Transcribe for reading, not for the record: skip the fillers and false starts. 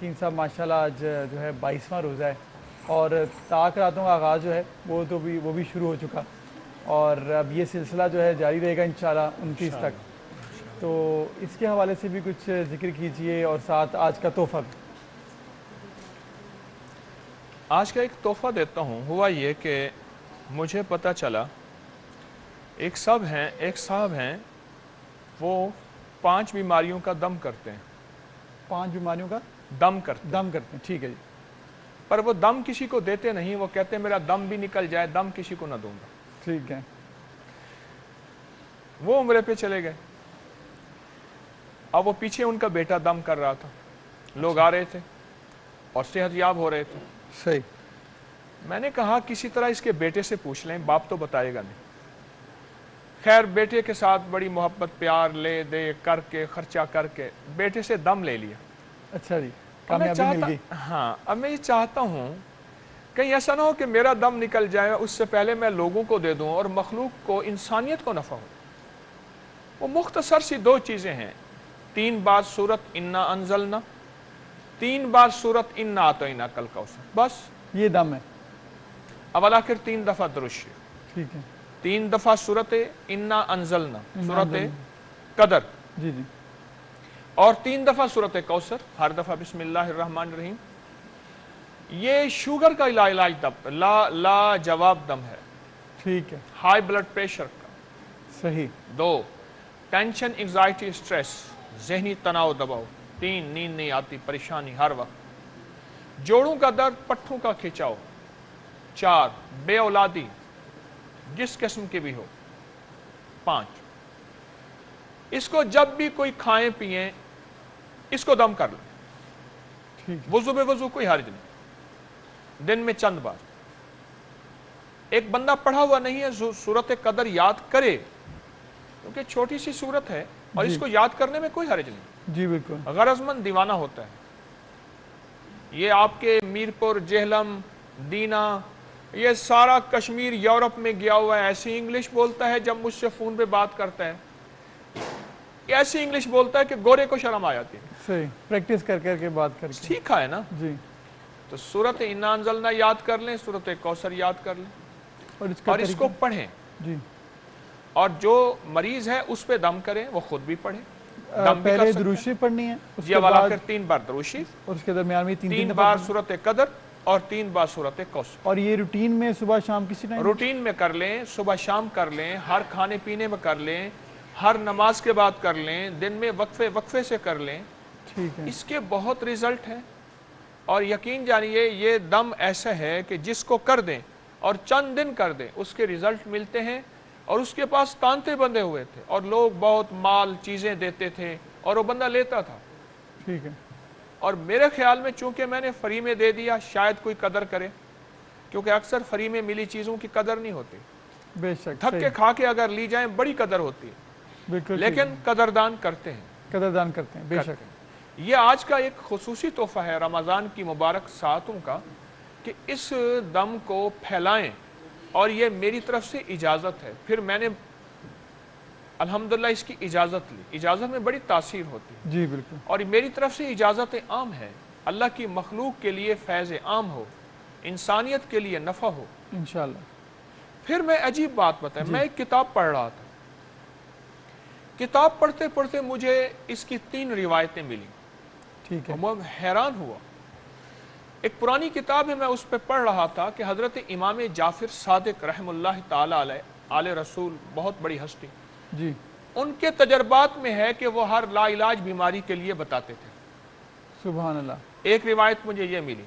यकीन साहब माशाल्लाह आज जो है 22वां रोज़ा है और ताक रातों का आगाज़ जो है वो भी शुरू हो चुका और अब ये सिलसिला जो है जारी रहेगा इंशाल्लाह 29 तक। तो इसके हवाले से भी कुछ जिक्र कीजिए और साथ आज का तोहफ़ा भी। आज का एक तोहफ़ा देता हूँ। हुआ ये कि मुझे पता चला एक साहब हैं वो 5 बीमारियों का दम करते हैं। 5 बीमारियों का दम करते हैं, ठीक है जी। पर वो दम किसी को देते नहीं, वो कहते हैं मेरा दम भी निकल जाए, दम किसी को ना दूंगा। ठीक है। वो उम्रे पे चले गए। अब वो पीछे उनका बेटा दम कर रहा था, लोग आ रहे थे और सेहतयाब हो रहे थे। सही। मैंने कहा किसी तरह इसके बेटे से पूछ लें, बाप तो बताएगा नहीं। खैर बेटे के साथ बड़ी मोहब्बत प्यार ले दे करके खर्चा करके बेटे से दम ले लिया। अच्छा जी, कामयाबी मिल गई। हाँ, अब मैं ये चाहता हूँ कहीं ऐसा ना हो कि मेरा दम निकल जाए, उससे पहले मैं लोगों को दे दूं और मखलूक को, इंसानियत को नफ़ा हो। वो मुख्तसर सी 2 चीज़ें हैं। 3 बार सूरत इन्ना अंजलना, 3 बार सूरत इन्ना आतैना कल कौसर, बस ये दम है। अवल आखिर 3 दफ़ा दुरुस्त। ठीक है। 3 दफ़ा सूरत इन्ना अंजलना, सूरत कदर जी जी, और 3 दफ़ा सूरत कौसर, हर दफ़ा बिस्मिल्लाहिर्रहमानिर्रहीम। ये शुगर का इलाज ला जवाब दम है। ठीक है। हाई ब्लड प्रेशर का। सही। 2 टेंशन एंजाइटी स्ट्रेस, जहनी तनाव दबाव। 3 नींद नहीं आती, परेशानी हर वक्त। जोड़ों का दर्द, पट्ठों का खिंचाव। 4 बे औलादी जिस किस्म की भी हो। 5 इसको जब भी कोई खाएं पिए इसको दम कर ले। वुज़ू बेवुज़ू कोई हर्ज नहीं, दिन में चंद बार। एक बंदा पढ़ा हुआ नहीं है, सूरत कदर याद करे, क्योंकि छोटी सी सूरत है और इसको याद करने में कोई हर्ज नहीं। जी बिल्कुल। गरजमंद दीवाना होता है। ये आपके मीरपुर, जेहलम, दीना, ये सारा कश्मीर यूरोप में गया हुआ है। ऐसी इंग्लिश बोलता है, जब मुझसे फोन पे बात करता है ऐसी इंग्लिश बोलता है कि गोरे को शर्म आ जाती है। सही, प्रैक्टिस कर करके बात करके सीखा है ना जी। तो सूरत इन्ना अंजलना याद कर लें, सूरत कौसर याद कर लें और इसको पढ़ें जी। और जो मरीज है उस पे दम करें, वो खुद भी पढ़े। पहले दुरूशी पढ़नी है, उसके बाद 3 बार दुरूशी और उसके दरमियान में 3 बार सूरत कदर और 3 बार सूरत कौसर। और ये रूटीन में सुबह शाम किसी टाइम रूटीन में कर लें, सुबह शाम कर लें, हर खाने पीने में कर लें, हर नमाज के बाद कर लें, दिन में वक्फे से कर लें। ठीक है। इसके बहुत रिजल्ट है और यकीन जानिए ये दम ऐसा है कि जिसको कर दें और चंद दिन कर दें उसके रिजल्ट मिलते हैं। और उसके पास तांते बंधे हुए थे और लोग बहुत माल चीजें देते थे और वो बंदा लेता था। ठीक है। और मेरे ख्याल में चूंकि मैंने फ्री में दे दिया, शायद कोई कदर करे, क्योंकि अक्सर फ्री में मिली चीजों की कदर नहीं होती। बेशक थक के खा के अगर ली जाए बड़ी कदर होती है, बिल्कुल, लेकिन कदरदान करते हैं, बेशक। ये आज का एक खुसूसी तोहफा है रमज़ान की मुबारक सातों का कि इस दम को फैलाएं। और ये मेरी तरफ से इजाज़त है। फिर मैंने अल्हम्दुलिल्लाह इसकी इजाज़त ली। इजाज़त में बड़ी तासीर होती है जी बिल्कुल। और मेरी तरफ से इजाज़त आम है। अल्लाह की मखलूक के लिए फैज़ आम हो, इंसानियत के लिए नफ़ा हो इंशाअल्लाह। फिर मैं अजीब बात बताऊं, मैं एक किताब पढ़ रहा था। किताब पढ़ते पढ़ते मुझे इसकी 3 रिवायतें मिली। ठीक है। मैं हैरान हुआ। एक पुरानी किताब है, मैं उस पर पढ़ रहा था कि हजरत इमाम जाफिर सादिक रहमतुल्लाह ताला अलैह, आले रसूल, बहुत बड़ी हस्ती जी, उनके तजर्बात में है कि वो हर लाइलाज बीमारी के लिए बताते थे। सुभान अल्लाह। एक रिवायत मुझे ये मिली